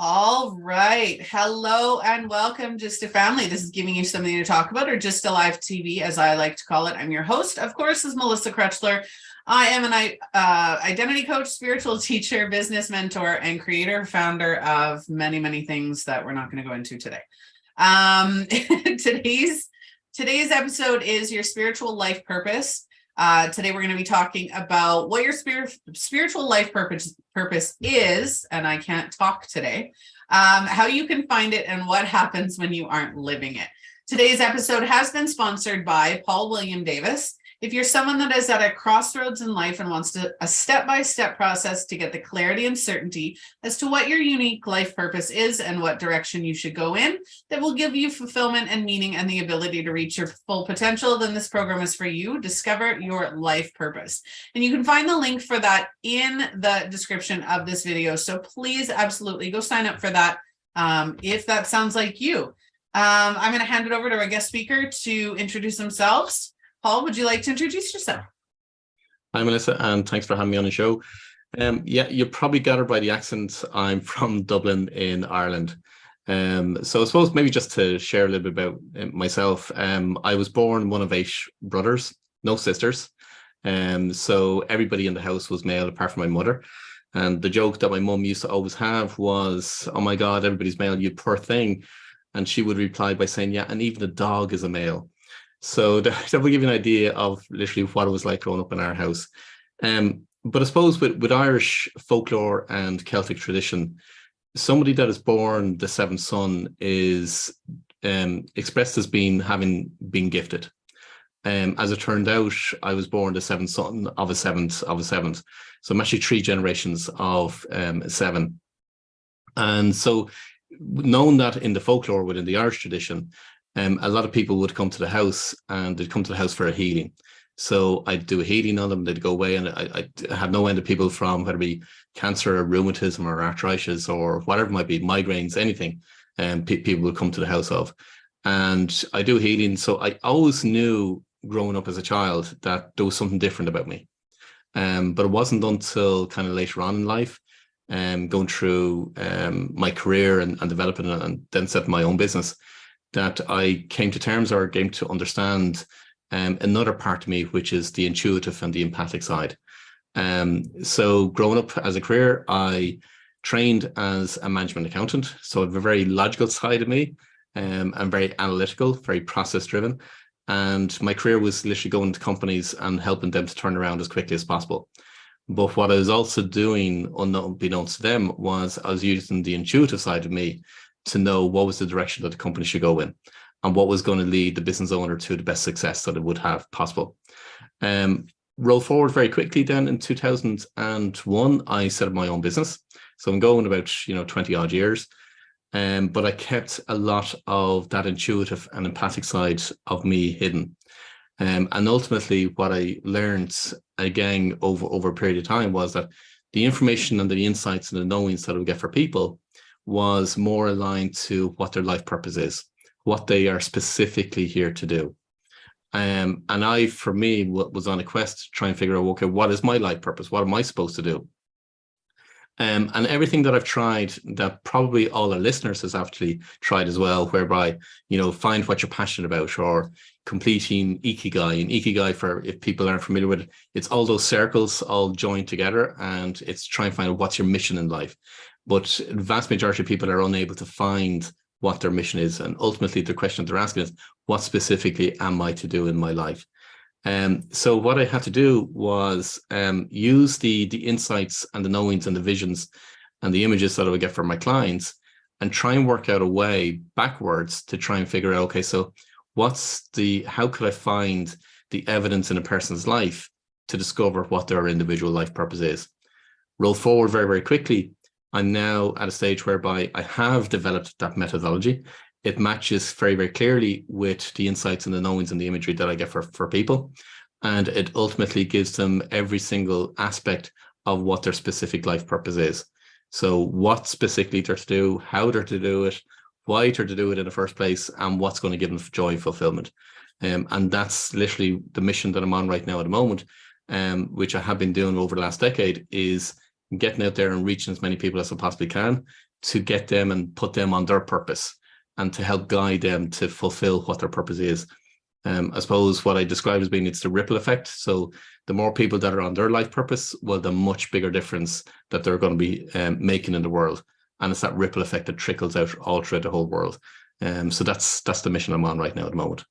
All right. Hello and welcome, Just a Family. This is giving you something to talk about, or Just a Live TV, as I like to call it. I'm your host, of course, is Melissa Krechler. I am an identity coach, spiritual teacher, business mentor, and creator, founder of many, many things that we're not going to go into today. Today's episode is your spiritual life purpose. Today we're going to be talking about what your spiritual life purpose is, and I can't talk today, how you can find it and what happens when you aren't living it. Today's episode has been sponsored by Paul William Davis. If you're someone that is at a crossroads in life and wants a step-by-step process to get the clarity and certainty as to what your unique life purpose is and what direction you should go in, that will give you fulfillment and meaning and the ability to reach your full potential, then this program is for you. Discover your life purpose. And you can find the link for that in the description of this video. So please absolutely go sign up for that if that sounds like you. I'm going to hand it over to our guest speaker to introduce themselves. Paul, would you like to introduce yourself? Hi, Melissa, and thanks for having me on the show. Yeah, you probably gathered by the accent, I'm from Dublin in Ireland. So I suppose maybe just to share a little bit about myself, I was born one of 8 brothers, no sisters. So everybody in the house was male apart from my mother. And the joke that my mum used to always have was, "Oh my God, everybody's male, you poor thing." And she would reply by saying, "Yeah, and even the dog is a male." So that will give you an idea of literally what it was like growing up in our house. But I suppose with Irish folklore and Celtic tradition, somebody that is born the 7th son is expressed as having been gifted. As it turned out, I was born the 7th son of a 7th of a 7th. So I'm actually 3 generations of 7. And so knowing that in the folklore within the Irish tradition, a lot of people would come to the house and they'd come to the house for a healing. So I'd do a healing on them, they'd go away, and I have no end of people from whether it be cancer or rheumatism or arthritis or whatever it might be, migraines, anything, people would come to the house of. And I do healing. So I always knew growing up as a child that there was something different about me. But it wasn't until kind of later on in life, going through my career and developing and then setting my own business, that I came to terms or came to understand another part of me, which is the intuitive and the empathic side. So growing up as a career, I trained as a management accountant. So I have a very logical side of me. I'm very analytical, very process driven. And my career was literally going to companies and helping them to turn around as quickly as possible. But what I was also doing, unbeknownst to them, was I was using the intuitive side of me to know what was the direction that the company should go in and what was going to lead the business owner to the best success that it would have possible. Roll forward very quickly then in 2001, I set up my own business. So I'm going about 20 odd years. But I kept a lot of that intuitive and empathic side of me hidden. And ultimately what I learned again over a period of time was that the information and the insights and the knowings that I would get for people was more aligned to what their life purpose is, what they are specifically here to do. And I, for me, was on a quest to try and figure out, okay, what is my life purpose? What am I supposed to do? And everything that I've tried, that probably all our listeners has actually tried as well, whereby, find what you're passionate about, or completing Ikigai. And Ikigai, for if people aren't familiar with it, it's all those circles all joined together, and it's trying to find out what's your mission in life. But the vast majority of people are unable to find what their mission is. And ultimately, the question they're asking is, what specifically am I to do in my life? So what I had to do was use the insights and the knowings and the visions and the images that I would get from my clients and try and work out a way backwards to try and figure out, okay, so how could I find the evidence in a person's life to discover what their individual life purpose is? Roll forward very, very quickly. I'm now at a stage whereby I have developed that methodology. It matches very, very clearly with the insights and the knowings and the imagery that I get for people. And it ultimately gives them every single aspect of what their specific life purpose is. So what specifically they're to do, how they're to do it, why they're to do it in the first place, and what's going to give them joy and fulfillment. And that's literally the mission that I'm on right now at the moment, which I have been doing over the last decade, is getting out there and reaching as many people as I possibly can to get them and put them on their purpose and to help guide them to fulfill what their purpose is. I suppose what I describe as being, it's the ripple effect. So the more people that are on their life purpose, well, the much bigger difference that they're going to be making in the world. And it's that ripple effect that trickles out all throughout the whole world. So that's the mission I'm on right now at the moment.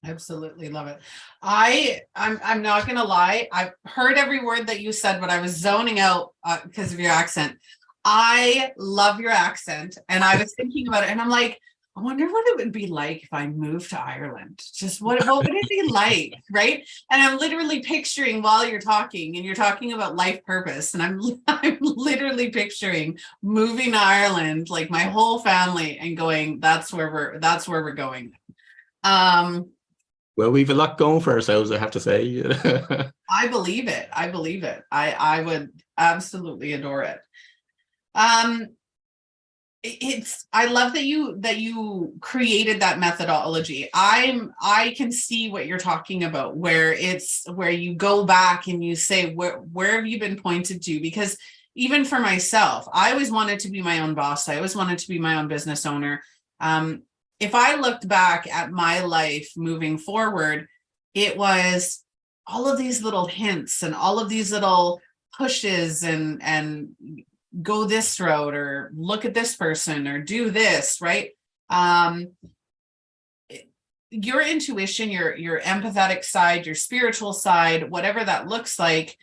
Absolutely love it. I'm not gonna lie, I've heard every word that you said, but I was zoning out because of your accent. I love your accent, and I was thinking about it, and I'm like, I wonder what it would be like if I moved to Ireland. Just what would it be like, right? And I'm literally picturing while you're talking, and you're talking about life purpose, and I'm literally picturing moving to Ireland, like my whole family, and going, that's where we're going. Well, we've a lot going for ourselves, I have to say. I believe it. I would absolutely adore it. I love that you created that methodology. I can see what you're talking about, where you go back and you say, where have you been pointed to? Because even for myself, I always wanted to be my own boss. I always wanted to be my own business owner. If I looked back at my life moving forward, it was all of these little hints and all of these little pushes and go this route, or look at this person, or do this, right? Your intuition, your empathetic side, your spiritual side, whatever that looks like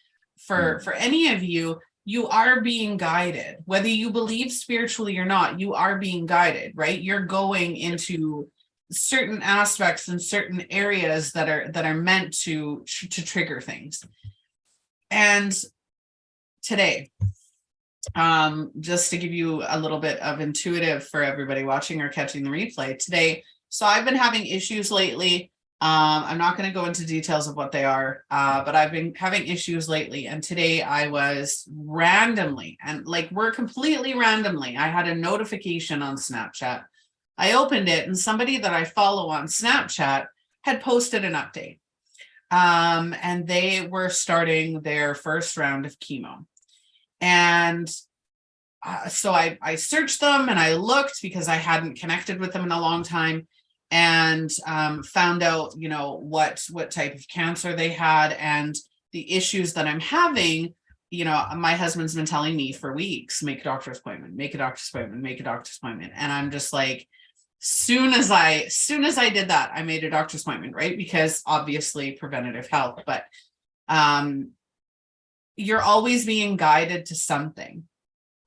for any of you, you are being guided. Whether you believe spiritually or not, you are being guided, right? You're going into certain aspects and certain areas that are meant to trigger things. And today, just to give you a little bit of intuitive for everybody watching or catching the replay today. So I've been having issues lately. I'm not going to go into details of what they are, but I've been having issues lately. And today I was randomly, and completely randomly, I had a notification on Snapchat. I opened it, and somebody that I follow on Snapchat had posted an update. And they were starting their first round of chemo. And so I searched them and I looked, because I hadn't connected with them in a long time, and found out, what type of cancer they had and the issues that I'm having. My husband's been telling me for weeks, make a doctor's appointment, make a doctor's appointment, make a doctor's appointment. And I'm just like, soon as I did that, I made a doctor's appointment, right? Because obviously preventative health, but you're always being guided to something.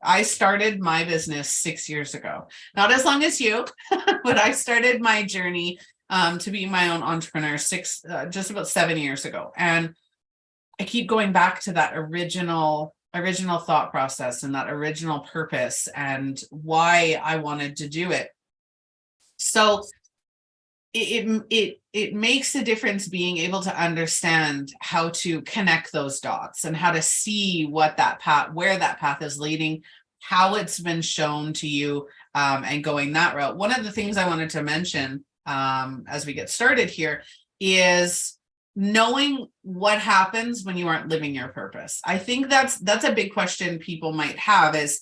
I started my business 6 years ago, not as long as you, but I started my journey to be my own entrepreneur just about 7 years ago. And I keep going back to that original thought process and that original purpose and why I wanted to do it. So it makes a difference being able to understand how to connect those dots and how to see where that path is leading, how it's been shown to you, and going that route. One of the things I wanted to mention as we get started here is knowing what happens when you aren't living your purpose. I think that's a big question people might have is,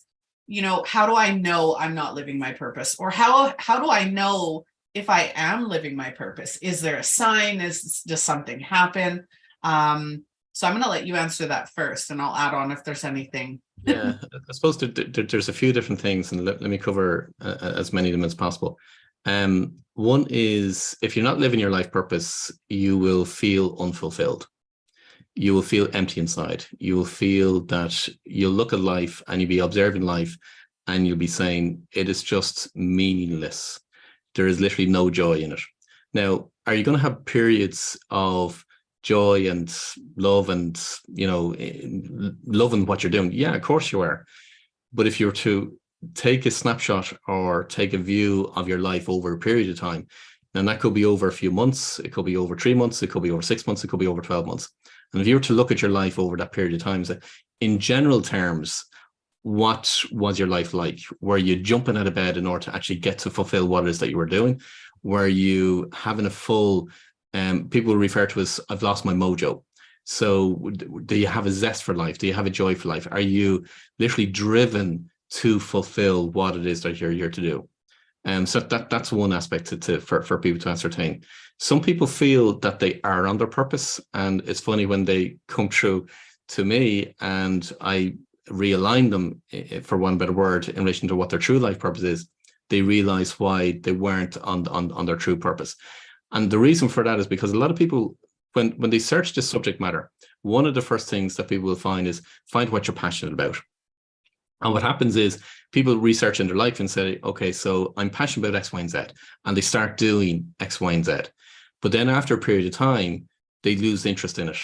how do I know I'm not living my purpose? Or how do I know if I am living my purpose? Is there a sign? Does something happen? So I'm going to let you answer that first, and I'll add on if there's anything. Yeah, I suppose there's a few different things, and let me cover as many of them as possible. One is, if you're not living your life purpose, you will feel unfulfilled. You will feel empty inside. You will feel that you'll look at life and you'll be observing life and you'll be saying, it is just meaningless. There is literally no joy in it. Now, are you going to have periods of joy and love and, loving what you're doing? Yeah, of course you are. But if you were to take a snapshot or take a view of your life over a period of time, and that could be over a few months, it could be over 3 months, it could be over 6 months, it could be over 12 months. And if you were to look at your life over that period of time, so in general terms, what was your life like? Were you jumping out of bed in order to actually get to fulfill what it is that you were doing? Were you having a full, people refer to as, I've lost my mojo. So do you have a zest for life? Do you have a joy for life? Are you literally driven to fulfill what it is that you're here to do. So that's one aspect for people to ascertain. Some people feel that they are on their purpose, and it's funny when they come through to me and I realign them, for one better word, in relation to what their true life purpose is. They realize why they weren't on their true purpose. And the reason for that is because a lot of people, when they search this subject matter, one of the first things that people will find is find what you're passionate about. And what happens is people research in their life and say, okay, so I'm passionate about X, Y, and Z. And they start doing X, Y, and Z. But then after a period of time, they lose interest in it.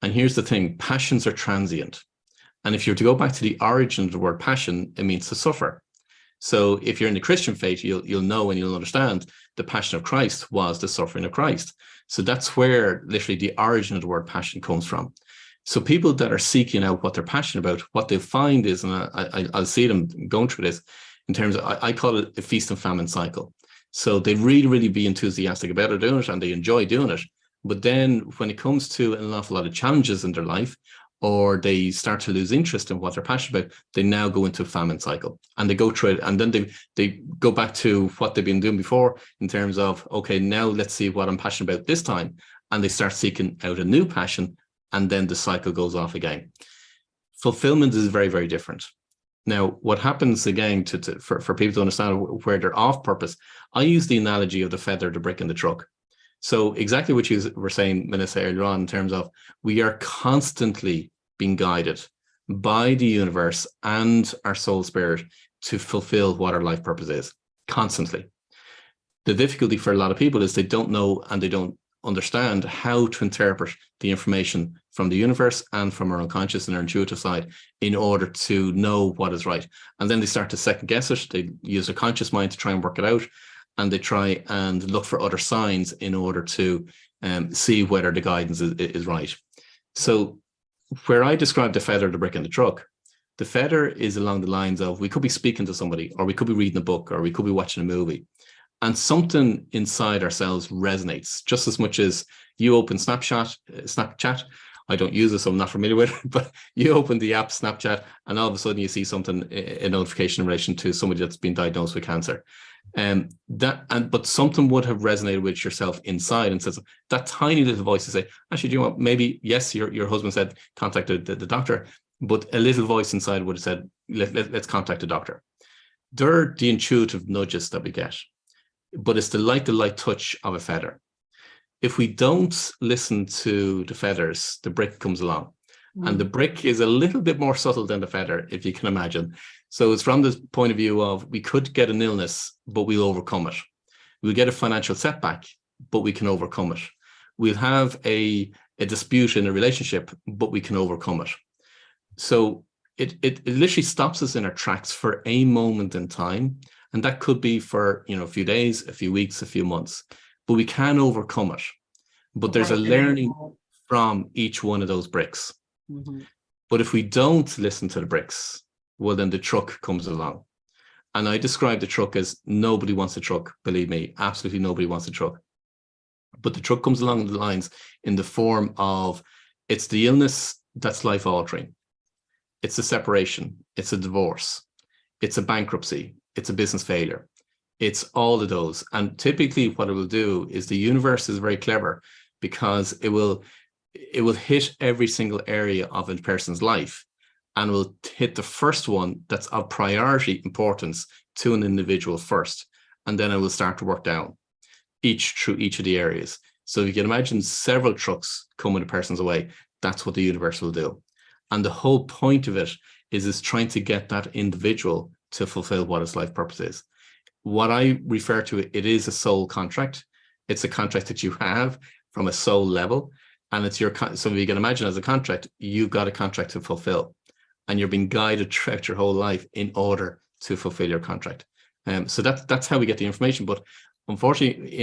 And here's the thing, passions are transient. And if you're to go back to the origin of the word passion, it means to suffer. So if you're in the Christian faith, you'll know and you'll understand the passion of Christ was the suffering of Christ. So that's where literally the origin of the word passion comes from. So people that are seeking out what they're passionate about, what they'll find is, and I'll see them going through this in terms of, I call it a feast and famine cycle. So they really, really be enthusiastic about it, doing it, and they enjoy doing it. But then when it comes to an awful lot of challenges in their life, or they start to lose interest in what they're passionate about, they now go into a famine cycle and they go through it. And then they go back to what they've been doing before in terms of, okay, now let's see what I'm passionate about this time. And they start seeking out a new passion, and then the cycle goes off again. Fulfillment is very, very different. Now, what happens again for people to understand where they're off purpose, I use the analogy of the feather, the brick, and the truck. So exactly what you were saying, Melissa, earlier on, in terms of we are constantly being guided by the universe and our soul spirit to fulfill what our life purpose is, constantly. The difficulty for a lot of people is they don't know and they don't understand how to interpret the information from the universe and from our unconscious and our intuitive side in order to know what is right. And then they start to second guess it. They use their conscious mind to try and work it out, and they try and look for other signs in order to see whether the guidance is right. So where I describe the feather, the brick, and the truck, the feather is along the lines of we could be speaking to somebody, or we could be reading a book, or we could be watching a movie, and something inside ourselves resonates just as much as you open Snapchat. I don't use it, so I'm not familiar with it, but you open the app Snapchat and all of a sudden you see something, a notification in relation to somebody that's been diagnosed with cancer. But something would have resonated with yourself inside and says that tiny little voice to say, actually, do you know what? Maybe, yes, your husband said contact the doctor, but a little voice inside would have said, let's contact the doctor. They're the intuitive nudges that we get, but it's the light touch of a feather. If we don't listen to the feathers, the brick comes along. And the brick is a little bit more subtle than the feather, if you can imagine. So it's from the point of view of we could get an illness, but we'll overcome it. We'll get a financial setback, but we can overcome it. We'll have a dispute in a relationship, but we can overcome it. So it literally stops us in our tracks for a moment in time. And that could be for, a few days, a few weeks, a few months, but we can overcome it. But there's a learning from each one of those bricks. Mm-hmm. But if we don't listen to the bricks, well, then the truck comes along. And I describe the truck as nobody wants a truck. Believe me, absolutely nobody wants a truck. But the truck comes along the lines in the form of it's the illness that's life altering. It's a separation. It's a divorce. It's a bankruptcy. It's a business failure. It's all of those. And typically what it will do is the universe is very clever because it will hit every single area of a person's life and will hit the first one that's of priority importance to an individual first. And then it will start to work down through each of the areas. So you can imagine several trucks coming a person's way. That's what the universe will do. And the whole point of it is trying to get that individual to fulfill what his life purpose is. What I refer to, it is a soul contract. It's a contract that you have from a soul level. And it's so you can imagine as a contract, you've got a contract to fulfill. And you're being guided throughout your whole life in order to fulfill your contract. So that's how we get the information. But unfortunately,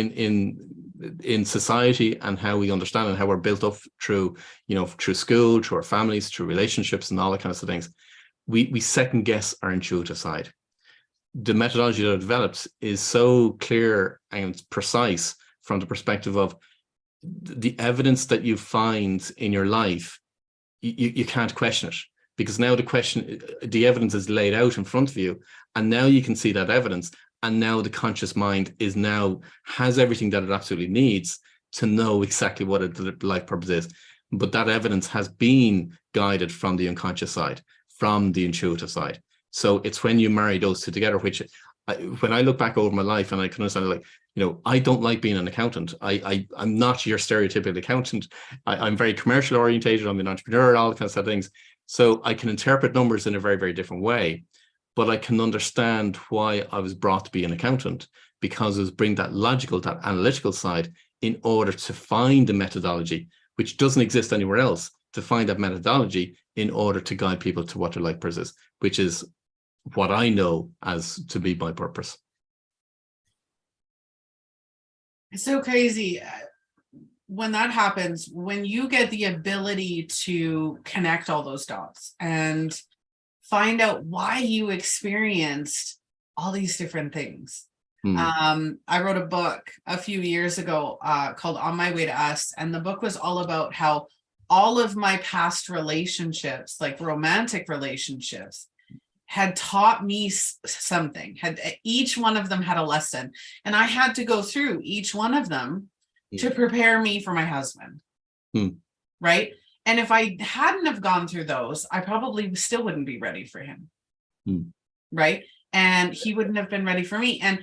in society and how we understand and how we're built up through school, through our families, through relationships and all that kind of things, we second guess our intuitive side. The methodology that I've developed is so clear and precise from the perspective of the evidence that you find in your life. You can't question it. because now the evidence is laid out in front of you, and now you can see that evidence. And now the conscious mind has everything that it absolutely needs to know exactly what the life purpose is. But that evidence has been guided from the unconscious side, from the intuitive side. So it's when you marry those two together, which when I look back over my life and I can understand, like, I don't like being an accountant. I'm not your stereotypical accountant. I'm very commercial orientated. I'm an entrepreneur, all kinds of things. So I can interpret numbers in a very, very different way. But I can understand why I was brought to be an accountant, because it was bring that logical, that analytical side in order to find the methodology, which doesn't exist anywhere else, to find that methodology in order to guide people to what their life purpose is, which is what I know as to be my purpose. It's so crazy when that happens, when you get the ability to connect all those dots and find out why you experienced all these different things. I wrote a book a few years ago called On My Way to Us. And the book was all about how all of my past relationships, like romantic relationships, had taught me something. Each one of them had a lesson. And I had to go through each one of them to prepare me for my husband. Right? And if I hadn't have gone through those, I probably still wouldn't be ready for him. Right? And he wouldn't have been ready for me. And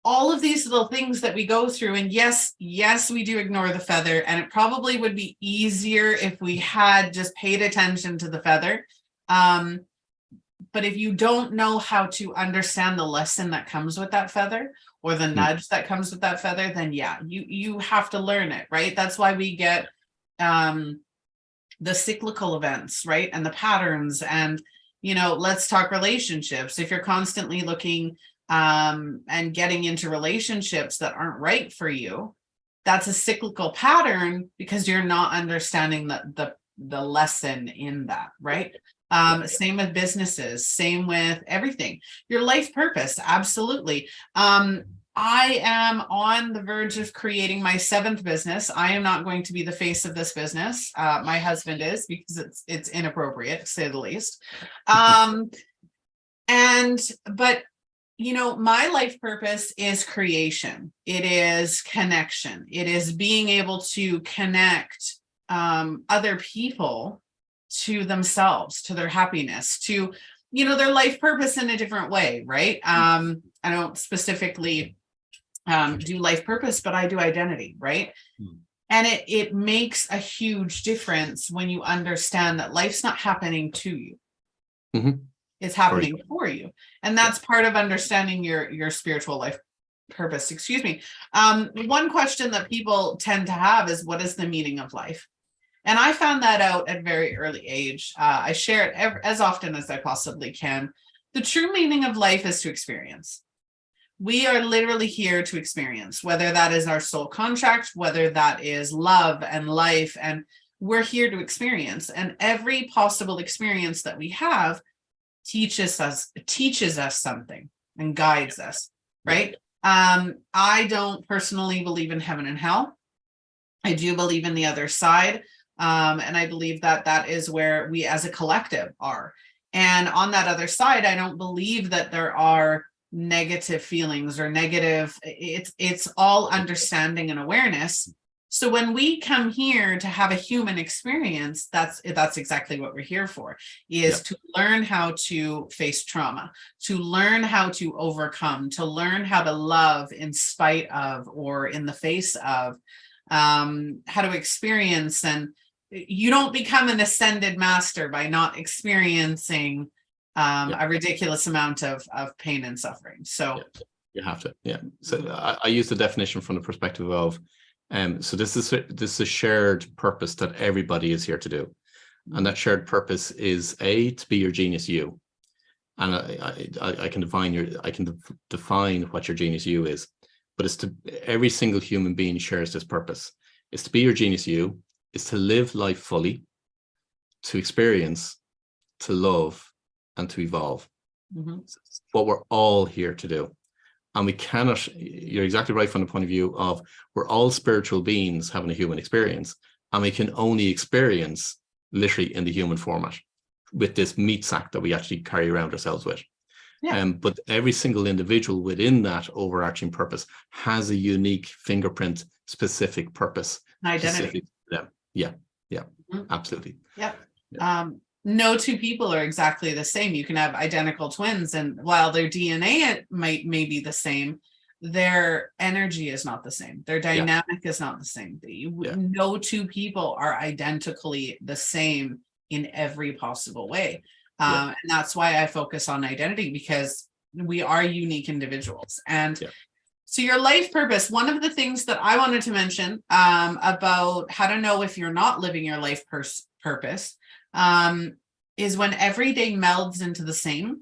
all of these little things that we go through, and yes, we do ignore the feather. And it probably would be easier if we had just paid attention to the feather. But if you don't know how to understand the lesson that comes with that feather, or the nudge that comes with that feather, then yeah, you have to learn it, right? That's why we get the cyclical events, right? And the patterns. And, let's talk relationships. If you're constantly looking and getting into relationships that aren't right for you, that's a cyclical pattern because you're not understanding the lesson in that, right? Same with businesses, same with everything. Your life purpose, absolutely. I am on the verge of creating my 7th business. I am not going to be the face of this business. My husband is, because it's inappropriate, to say the least. But my life purpose is creation. It is connection. It is being able to connect other people to themselves, to their happiness, to, their life purpose in a different way, right? I don't specifically do life purpose, but I do identity, right? And it makes a huge difference when you understand that life's not happening to you. It's happening for you. And that's part of understanding your spiritual life purpose. Excuse me. One question that people tend to have is, what is the meaning of life? And I found that out at a very early age. I share it as often as I possibly can. The true meaning of life is to experience. We are literally here to experience, whether that is our soul contract, whether that is love and life, and we're here to experience. And every possible experience that we have teaches us something and guides us, right? I don't personally believe in heaven and hell. I do believe in the other side. And I believe that is where we as a collective are. And on that other side, I don't believe that there are negative feelings or negative. It's all understanding and awareness. So when we come here to have a human experience, that's exactly what we're here for, is to learn how to face trauma, to learn how to overcome, to learn how to love in spite of or in the face of, how to experience. And you don't become an ascended master by not experiencing a ridiculous amount of pain and suffering. So you have to, So I use the definition from the perspective of, so this is a shared purpose that everybody is here to do, and that shared purpose is to be your genius you, and I can define what your genius you is, but it's every single human being shares this purpose. It's to be your genius you, is to live life fully, to experience, to love, and to evolve. It's what we're all here to do. And we cannot, you're exactly right from the point of view of, we're all spiritual beings having a human experience, and we can only experience literally in the human format. with this meat sack that we actually carry around ourselves with. Yeah. But every single individual within that overarching purpose has a unique fingerprint, specific purpose, Identity. specific to them. Yeah, Mhm. absolutely. Yeah. Yeah. No two people are exactly the same. You can have identical twins, and while their DNA may be the same, their energy is not the same. Their dynamic is not the same. No two people are identically the same in every possible way. And that's why I focus on identity, because we are unique individuals. And so your life purpose, one of the things that I wanted to mention about how to know if you're not living your life purpose is when every day melds into the same.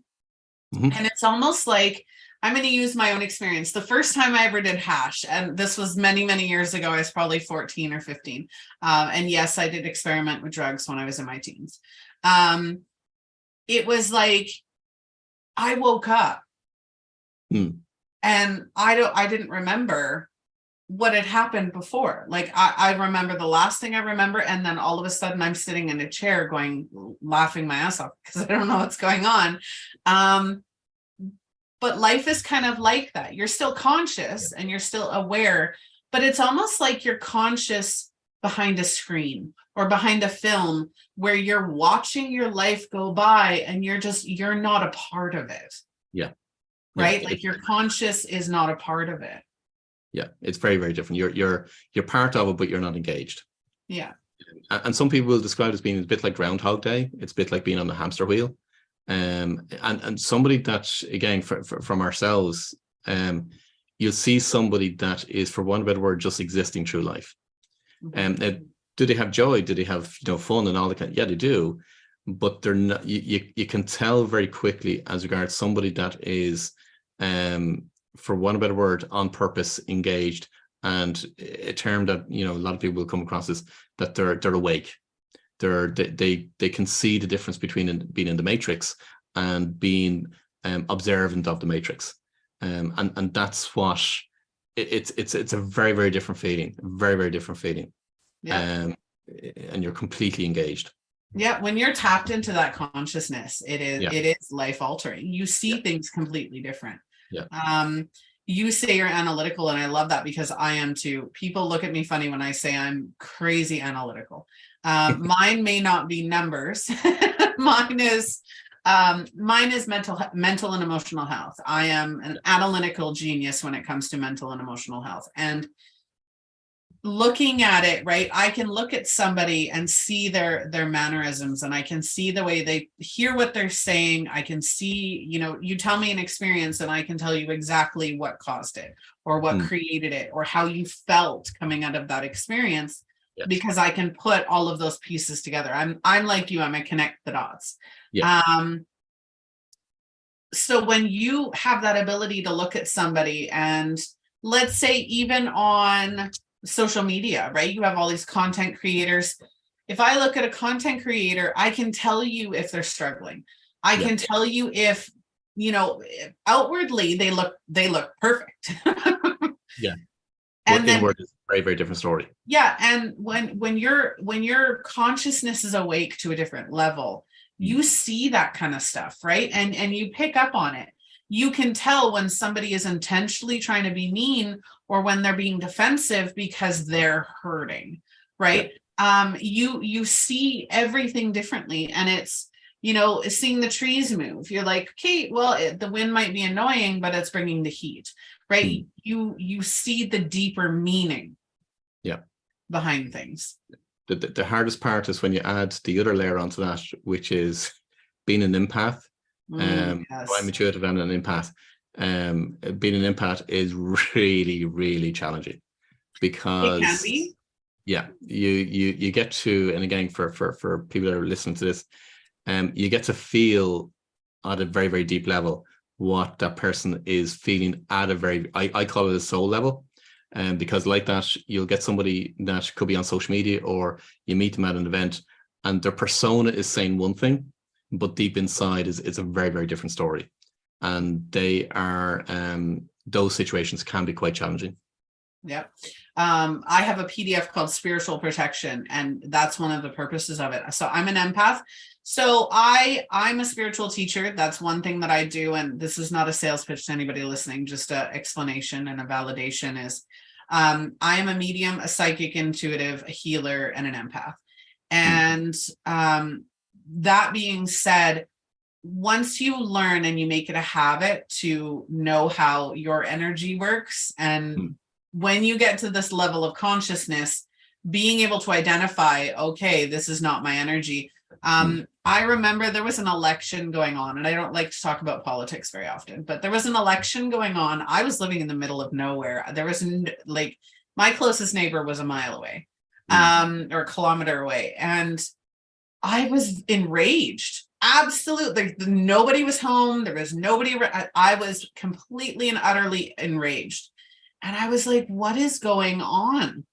Mm-hmm. And it's almost like, I'm going to use my own experience. The first time I ever did hash, and this was many, many years ago, I was probably 14 or 15. And yes, I did experiment with drugs when I was in my teens. It was like, I woke up and I didn't remember what had happened before. Like I remember the last thing I remember, and then all of a sudden I'm sitting in a chair laughing my ass off because I don't know what's going on. But life is kind of like that. You're still conscious and you're still aware, but it's almost like you're conscious behind a screen or behind a film where you're watching your life go by and you're not a part of it. Yeah. Right? Like your conscious is not a part of it. Yeah, it's very, very different. You're part of it, but you're not engaged. Yeah. And some people will describe it as being a bit like Groundhog Day. It's a bit like being on the hamster wheel. And somebody that, again, from ourselves, you'll see somebody that is, for one better word, just existing through life. Mm-hmm. Do they have joy? Do they have fun and all that kind? Yeah, they do. But they're not. You can tell very quickly as regards somebody that is, for one better word, on purpose, engaged, and a term that a lot of people will come across is that they're awake. They can see the difference between being in the matrix and being observant of the matrix, and that's what it's a very, very different feeling, very, very different feeling. Yeah. And you're completely engaged. Yeah, when you're tapped into that consciousness, it is life altering. You see things completely different. Yeah. You say you're analytical, and I love that because I am too. People look at me funny when I say I'm crazy analytical. Mine may not be numbers. Mine is mental and emotional health. I am an analytical genius when it comes to mental and emotional health. And looking at it, right, I can look at somebody and see their mannerisms, and I can see the way they hear what they're saying. I can see, you tell me an experience and I can tell you exactly what caused it or what created it or how you felt coming out of that experience, because I can put all of those pieces together. I'm like you, I'm a connect the dots. Yeah. So when you have that ability to look at somebody, and let's say even on social media, right? You have all these content creators. If I look at a content creator, I can tell you if they're struggling. I can tell you if, outwardly they look perfect. Yeah. And then inward is a very, very different story. Yeah. And when your consciousness is awake to a different level, you see that kind of stuff, right? And you pick up on it. You can tell when somebody is intentionally trying to be mean or when they're being defensive because they're hurting, right? Yeah. You see everything differently, and it's, seeing the trees move. You're like, okay, well, the wind might be annoying, but it's bringing the heat, right? You see the deeper meaning behind things. The hardest part is when you add the other layer onto that, which is being an empath. I'm intuitive and an empath. Being an empath is really, really challenging, because it can be. Yeah, you get to, and again, for people that are listening to this, you get to feel at a very, very deep level what that person is feeling at a very, I call it a soul level. Because like that, you'll get somebody that could be on social media, or you meet them at an event and their persona is saying one thing, but deep inside it's a very, very different story. And they are, those situations can be quite challenging. Yep. I have a PDF called Spiritual Protection, and that's one of the purposes of it. So I'm an empath. So I'm a spiritual teacher. That's one thing that I do. And this is not a sales pitch to anybody listening, just an explanation and a validation is I am a medium, a psychic, intuitive, a healer, and an empath. And that being said, once you learn and you make it a habit to know how your energy works, and when you get to this level of consciousness, being able to identify, okay, this is not my energy. I remember there was an election going on, and I don't like to talk about politics very often, but there was an election going on. I was living in the middle of nowhere. There was like, my closest neighbor was a mile away, or a kilometer away. And I was enraged. Absolutely. Nobody was home. There was nobody. I was completely and utterly enraged. And I was like, what is going on?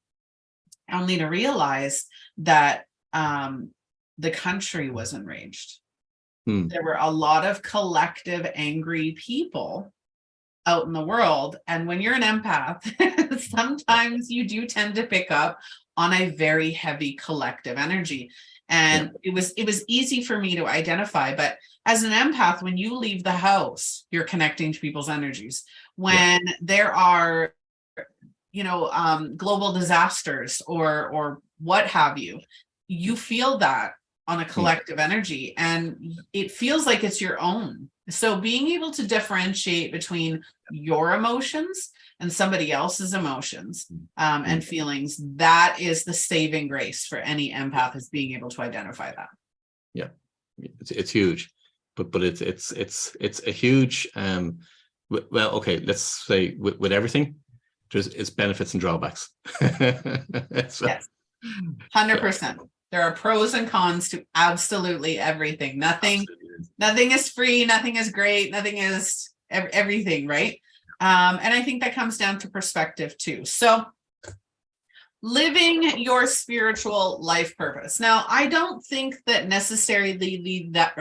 Only to realize that the country was enraged. There were a lot of collective angry people out in the world. And when you're an empath, sometimes you do tend to pick up on a very heavy collective energy. And it was easy for me to identify. But as an empath, when you leave the house, you're connecting to people's energies. When there are, global disasters or what have you, you feel that on a collective energy, and it feels like it's your own. So being able to differentiate between your emotions and somebody else's emotions and feelings, that is the saving grace for any empath, is being able to identify that. Yeah, it's huge, but it's a huge well, okay, let's say with everything, it's benefits and drawbacks. Yes, 100%. There are pros and cons to absolutely everything. Nothing is free, nothing is great, nothing is everything, right? And I think that comes down to perspective too. So living your spiritual life purpose. Now, I don't think that necessarily that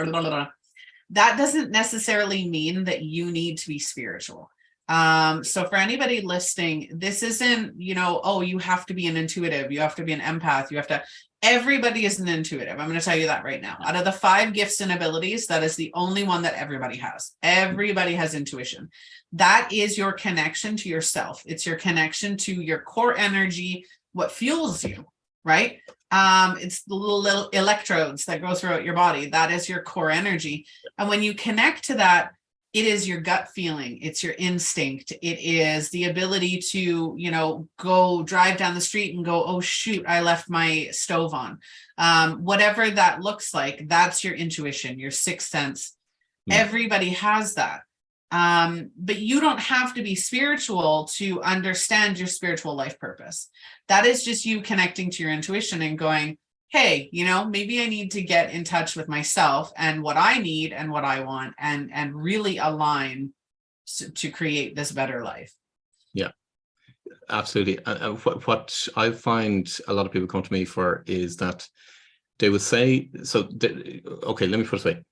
doesn't necessarily mean that you need to be spiritual. So for anybody listening, this isn't, oh, you have to be an intuitive, you have to be an empath, everybody is an intuitive. I'm going to tell you that right now. Out of the 5 gifts and abilities, that is the only one that everybody has. Everybody has intuition. That is your connection to yourself. It's your connection to your core energy, what fuels you, right? It's the little electrodes that go throughout your body. That is your core energy. And when you connect to that, it is your gut feeling. It's your instinct. It is the ability to, go drive down the street and go, oh, shoot, I left my stove on. Whatever that looks like, that's your intuition, your sixth sense. Everybody has that. But you don't have to be spiritual to understand your spiritual life purpose. That is just you connecting to your intuition and going, hey, maybe I need to get in touch with myself and what I need and what I want, and really align to create this better life. Yeah, absolutely. And what I find a lot of people come to me for is that they would say, okay, let me put it this way.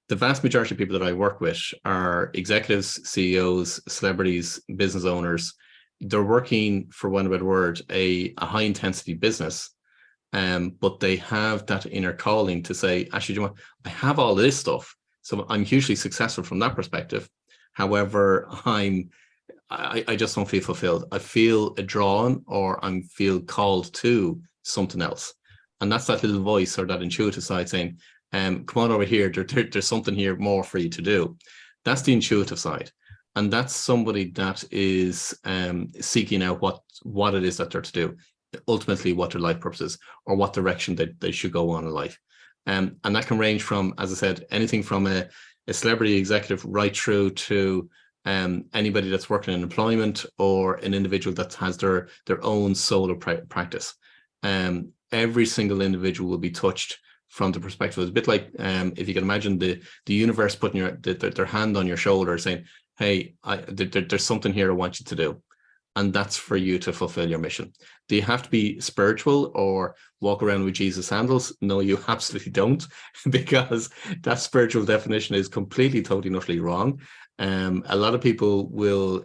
The vast majority of people that I work with are executives, CEOs, celebrities, business owners. They're working, for one better word, a high intensity business. But they have that inner calling to say, actually, I have all this stuff, so I'm hugely successful from that perspective. However, I just don't feel fulfilled. I feel drawn, or I feel called to something else, and that's that little voice or that intuitive side saying, "Come on over here. There's something here more for you to do." That's the intuitive side, and that's somebody that is seeking out what it is that they're to do. Ultimately what their life purpose is, or what direction they should go on in life. And that can range from, as I said, anything from a celebrity executive right through to anybody that's working in employment, or an individual that has their own solo practice. Every single individual will be touched from the perspective. It's a bit like, if you can imagine the universe putting their hand on your shoulder saying, hey, there's something here I want you to do. And that's for you to fulfill your mission. Do you have to be spiritual or walk around with Jesus sandals? No, you absolutely don't, because that spiritual definition is completely, totally, utterly wrong. A lot of people will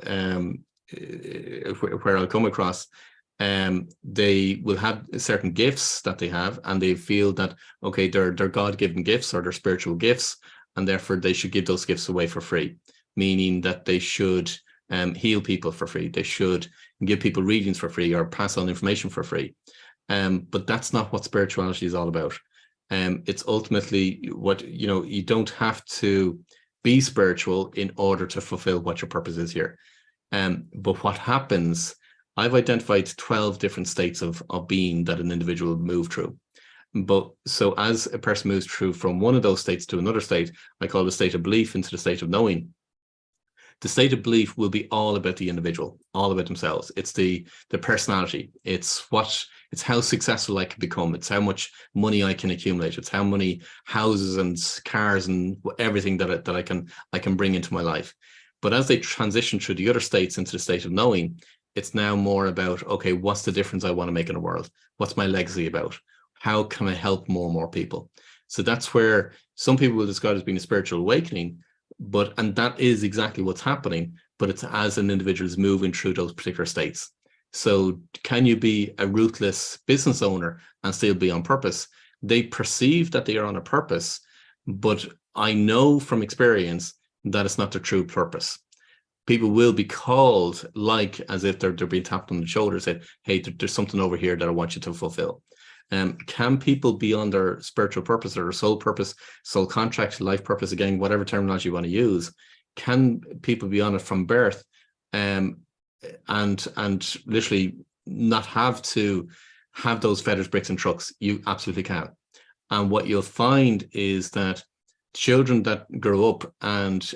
where I'll come across, they will have certain gifts that they have, and they feel that, okay, they're God-given gifts or they're spiritual gifts, and therefore they should give those gifts away for free, meaning that they should heal people for free. They should give people readings for free or pass on information for free. But that's not what spirituality is all about. It's ultimately what, you don't have to be spiritual in order to fulfill what your purpose is here. But what happens, I've identified 12 different states of being that an individual move through. But so as a person moves through from one of those states to another state, I call the state of belief into the state of knowing. The state of belief will be all about the individual, all about themselves. It's the personality. It's how successful I can become. It's how much money I can accumulate. It's how many houses and cars and everything that I can bring into my life. But as they transition through the other states into the state of knowing, it's now more about, okay, what's the difference I want to make in the world? What's my legacy about? How can I help more and more people? So that's where some people will describe it as being a spiritual awakening, and that is exactly what's happening, but it's as an individual is moving through those particular states. So can you be a ruthless business owner and still be on purpose? They perceive that they are on a purpose, but I know from experience that it's not their true purpose. People will be called as if they're being tapped on the shoulder, said, hey, there's something over here that I want you to fulfill. Can people be on their spiritual purpose or their soul purpose, soul contract, life purpose, again, whatever terminology you want to use? Can people be on it from birth and literally not have to have those feathers, bricks and trucks? You absolutely can. And what you'll find is that children that grow up, and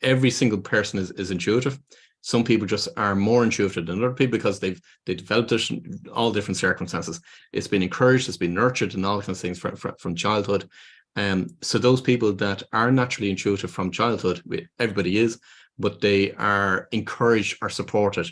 every single person is intuitive. Some people just are more intuitive than other people because they developed it in all different circumstances. It's been encouraged, it's been nurtured, and all kinds of things from childhood. So those people that are naturally intuitive from childhood, everybody is, but they are encouraged or supported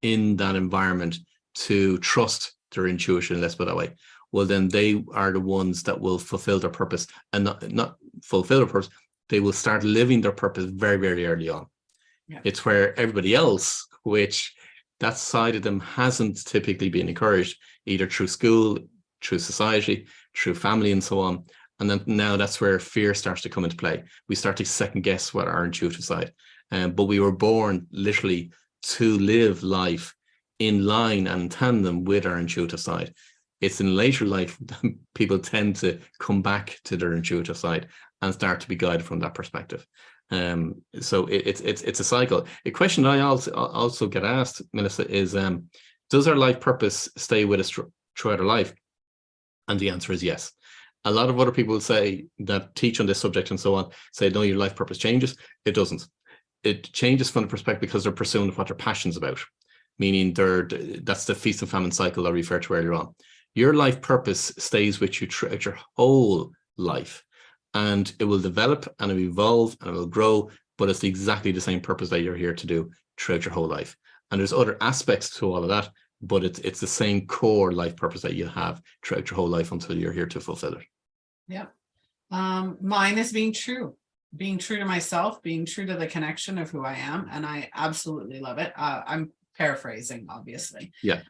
in that environment to trust their intuition, let's put it that way. Well, then they are the ones that will fulfill their purpose, and not fulfill their purpose. They will start living their purpose very, very early on. Yeah. It's where everybody else, which that side of them hasn't typically been encouraged, either through school, through society, through family, and so on. And then now that's where fear starts to come into play. We start to second guess what our intuitive side. But we were born literally to live life in line and in tandem with our intuitive side. It's in later life that people tend to come back to their intuitive side and start to be guided from that perspective. So it's a cycle. A question I also get asked, Melissa, is does our life purpose stay with us throughout our life? And the answer is yes. A lot of other people say that teach on this subject and so on say, no, your life purpose changes. It doesn't. It changes from the perspective because they're pursuing what they're passionate about, meaning that's the feast and famine cycle I referred to earlier on. Your life purpose stays with you throughout your whole life, and it will develop and it will evolve and it will grow, but it's exactly the same purpose that you're here to do throughout your whole life. And there's other aspects to all of that, but it's the same core life purpose that you have throughout your whole life until you're here to fulfill it. Yeah. Mine is being true to myself, being true to the connection of who I am. And I absolutely love it. I'm paraphrasing, obviously. Yeah.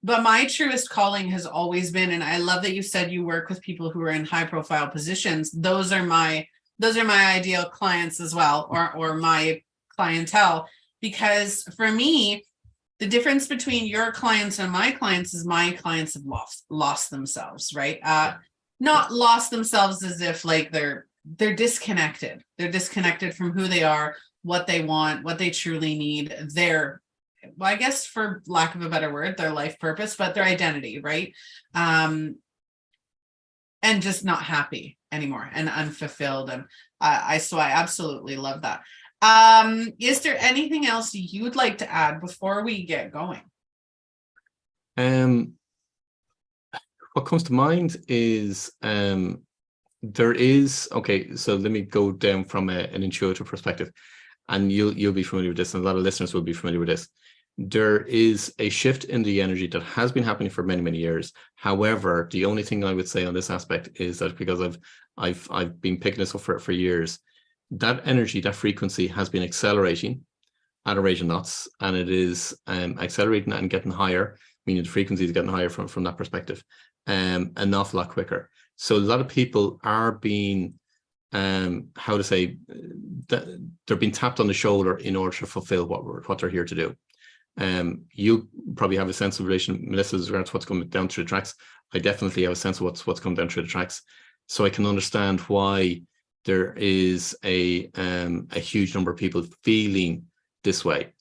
But my truest calling has always been, and I love that you said you work with people who are in high profile positions. Those are my ideal clients as well, or my clientele, because for me, the difference between your clients and my clients is my clients have lost themselves, right? Not lost themselves as if like they're disconnected. They're disconnected from who they are, what they want, what they truly need, well, I guess for lack of a better word, their life purpose, but their identity, right? And just not happy anymore and unfulfilled. And I absolutely love that. Is there anything else you'd like to add before we get going? What comes to mind is there is, okay, so let me go down from an intuitive perspective, and you'll be familiar with this, and a lot of listeners will be familiar with this. There is a shift in the energy that has been happening for many, many years. However, the only thing I would say on this aspect is that because I've been picking this up for years, that energy, that frequency has been accelerating at a rate of knots, and it is accelerating and getting higher, meaning the frequency is getting higher from that perspective, an awful lot quicker. So a lot of people are being, how to say, they're being tapped on the shoulder in order to fulfill what they're here to do. You probably have a sense of relation, Melissa, as regards what's coming down through the tracks. I definitely have a sense of what's coming down through the tracks. So I can understand why there is a huge number of people feeling this way.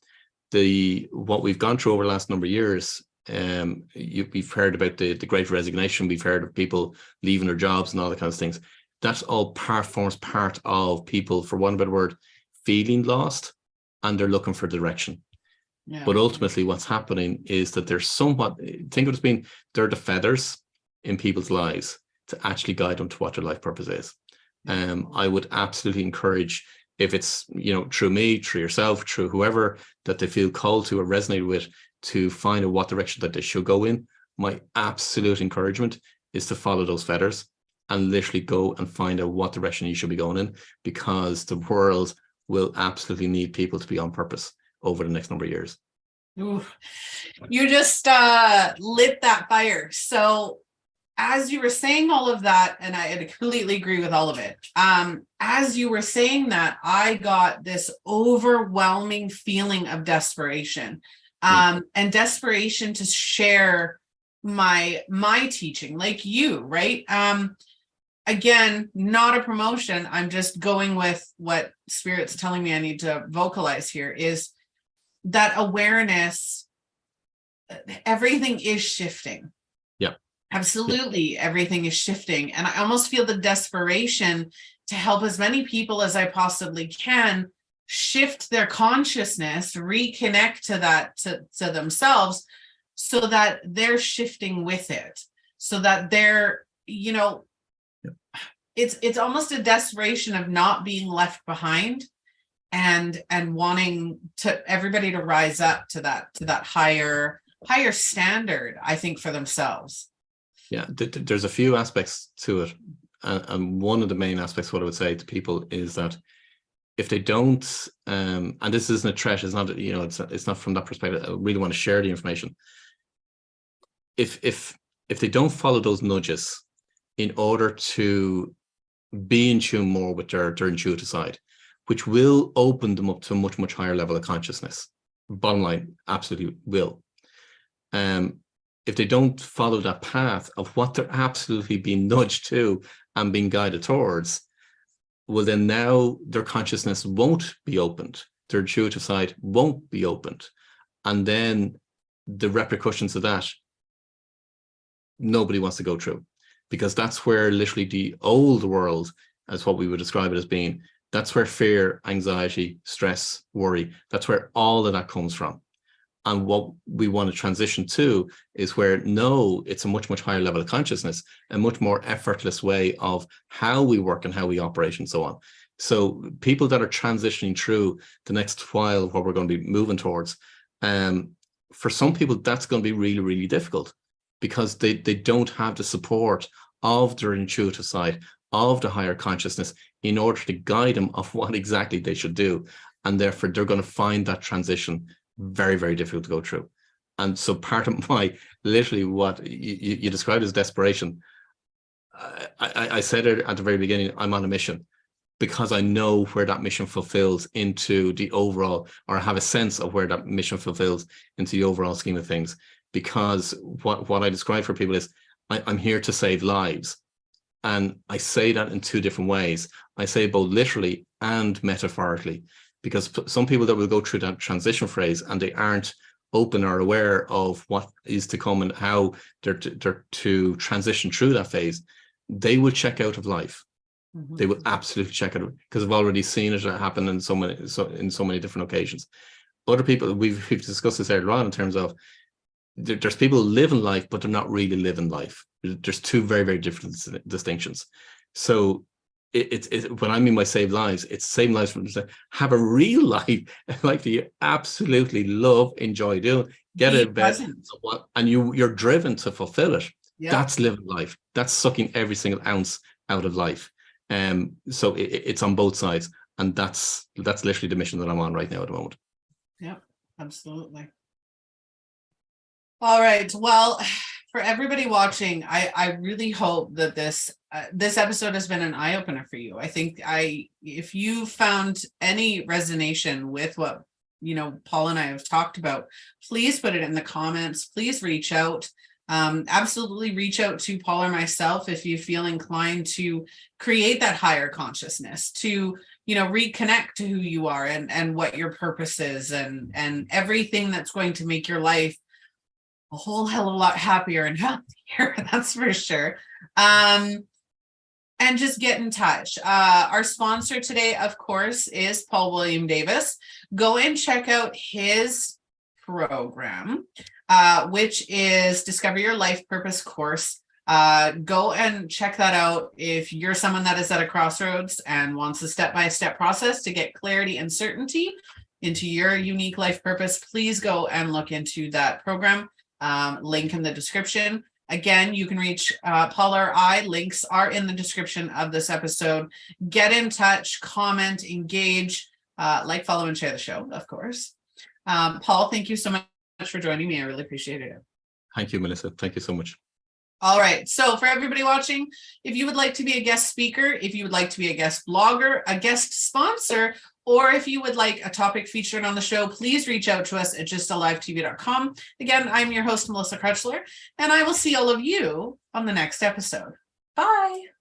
What we've gone through over the last number of years, we've heard about the Great Resignation. We've heard of people leaving their jobs and all that kind of things. That's all forms part of people, for one better word, feeling lost, and they're looking for direction. Yeah. But ultimately what's happening is that they're somewhat, think of it as being, they're the feathers in people's lives to actually guide them to what their life purpose is. I would absolutely encourage, if it's, through me, through yourself, through whoever that they feel called to or resonate with, to find out what direction that they should go in. My absolute encouragement is to follow those feathers and literally go and find out what direction you should be going in, because the world will absolutely need people to be on purpose over the next number of years. Ooh, you just lit that fire. So as you were saying all of that, and I completely agree with all of it, as you were saying that, I got this overwhelming feeling of desperation, and desperation to share my teaching, like you, right? Again, not a promotion. I'm just going with what Spirit's telling me I need to vocalize here, is that awareness, everything is shifting. Yeah. Absolutely. Everything is shifting. And I almost feel the desperation to help as many people as I possibly can shift their consciousness, reconnect to that, to themselves, so that they're shifting with it, so that they're, it's almost a desperation of not being left behind, and wanting to everybody to rise up to that higher standard, I think, for themselves. Yeah, there's a few aspects to it, and one of the main aspects, what I would say to people, is that if they don't, and this isn't a threat, it's not, it's not from that perspective, I really want to share the information. If they don't follow those nudges in order to be in tune more with their intuitive side, which will open them up to a much, much higher level of consciousness. Bottom line, absolutely will. If they don't follow that path of what they're absolutely being nudged to and being guided towards, well, then now their consciousness won't be opened. Their intuitive side won't be opened. And then the repercussions of that, nobody wants to go through, because that's where literally the old world, as what we would describe it as being, that's where fear, anxiety, stress, worry, that's where all of that comes from. And what we want to transition to is where, no, it's a much, much higher level of consciousness, a much more effortless way of how we work and how we operate and so on. So people that are transitioning through the next while, what we're going to be moving towards, for some people, that's going to be really, really difficult, because they don't have the support of their intuitive side, of the higher consciousness, in order to guide them of what exactly they should do. And therefore, they're going to find that transition very, very difficult to go through. And so part of my, literally what you described as desperation, I said it at the very beginning, I'm on a mission, because I know where that mission fulfills into the overall, or have a sense of where that mission fulfills into the overall scheme of things. Because what I describe for people is, I'm here to save lives. And I say that in two different ways. I say both literally and metaphorically, because some people that will go through that transition phase and they aren't open or aware of what is to come and how they're to transition through that phase, they will check out of life. Mm-hmm. They will absolutely check out, because I've already seen it happen in so many different occasions. Other people, we've discussed this earlier on, in terms of there's people living life, but they're not really living life. There's two very, very different distinctions. So it's when I mean by save lives, it's saving lives from, have a real life, like that you absolutely love, enjoy doing, get out of bed, and you're driven to fulfill it. Yep. That's living life. That's sucking every single ounce out of life. So it's on both sides, and that's literally the mission that I'm on right now at the moment. Yep, absolutely. All right. Well, for everybody watching, I really hope that this episode has been an eye opener for you. I think if you found any resonation with what Paul and I have talked about, please put it in the comments. Please reach out. Absolutely reach out to Paul or myself if you feel inclined to create that higher consciousness, to reconnect to who you are and what your purpose is, and everything that's going to make your life a whole hell of a lot happier and healthier. That's for sure. And just get in touch. Our sponsor today, of course, is Paul William Davis. Go and check out his program, which is Discover Your Life Purpose course. Go and check that out if you're someone that is at a crossroads and wants a step-by-step process to get clarity and certainty into your unique life purpose. Please go and look into that program. Link in the description. Again, you can reach Paul or I. Links are in the description of this episode. Get in touch, comment, engage, like, follow, and share the show, of course. Paul, thank you so much for joining me. I really appreciated it. Thank you, Melissa. Thank you so much. All right. So for everybody watching, if you would like to be a guest speaker, if you would like to be a guest blogger, a guest sponsor, or if you would like a topic featured on the show, please reach out to us at justalivetv.com. Again, I'm your host, Melissa Krechler, and I will see all of you on the next episode. Bye.